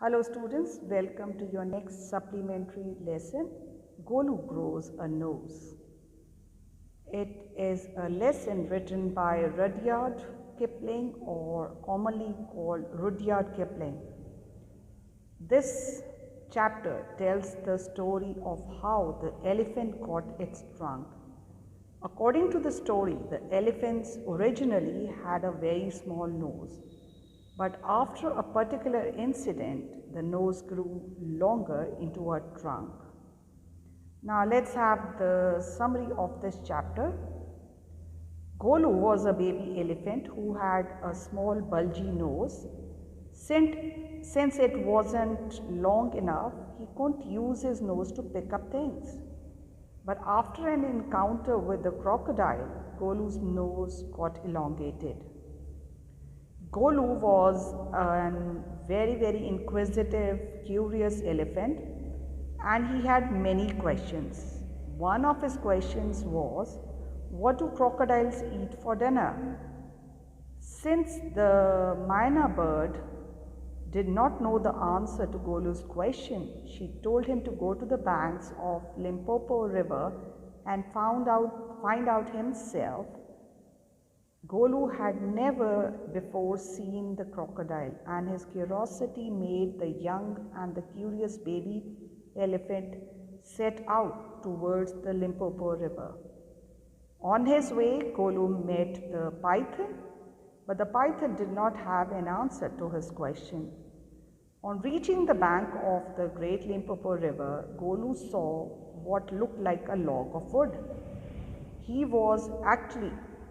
Hello students, welcome to your next supplementary lesson. Golu grows a nose. It is a lesson written by Rudyard Kipling, or commonly called Rudyard Kipling. This chapter tells the story of how the elephant got its trunk. According to the story, the elephants originally had a very small nose. But after a particular incident, the nose grew longer into a trunk. Now let's have the summary of this chapter. Golu was a baby elephant who had a small bulgy nose. Since it wasn't long enough, he couldn't use his nose to pick up things. But after an encounter with the crocodile, Golu's nose got elongated. Golu was a very inquisitive, curious elephant, and he had many questions. One of his questions was, what do crocodiles eat for dinner? Since the myna bird did not know the answer to Golu's question, she told him to go to the banks of Limpopo River and find out himself. Golu had never before seen the crocodile, and his curiosity made the young and the curious baby elephant set out towards the Limpopo River. On his way, Golu met the python, but the python did not have an answer to his question. On reaching the bank of the great Limpopo River, Golu saw what looked like a log of wood.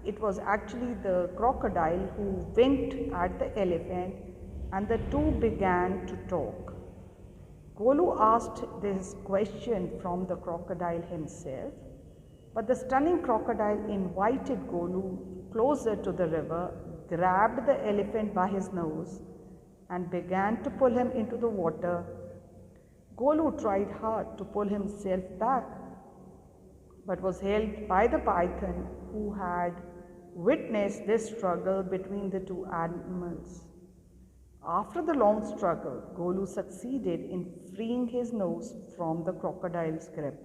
It was actually the crocodile who winked at the elephant, and the two began to talk. Golu asked this question from the crocodile himself, but the stunning crocodile invited Golu closer to the river, grabbed the elephant by his nose, and began to pull him into the water. Golu tried hard to pull himself back, but was held by the python, who had witnessed this struggle between the two animals. After the long struggle, Golu succeeded in freeing his nose from the crocodile's grip.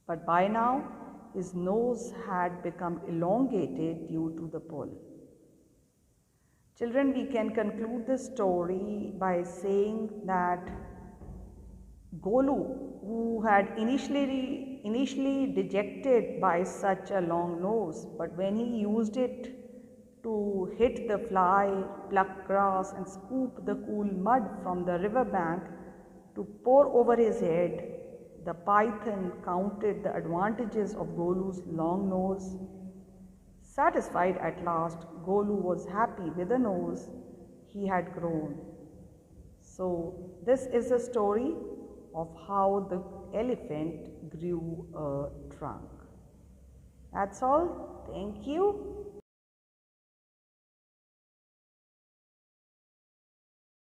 But by now, his nose had become elongated due to the pull. Children, we can conclude the story by saying that Golu, who had initially dejected by such a long nose, but when he used it to hit the fly, pluck grass, and scoop the cool mud from the river bank to pour over his head, the python counted the advantages of Golu's long nose. Satisfied at last, Golu was happy with the nose he had grown. So this is a story of how the elephant grew a trunk. That's all. Thank you.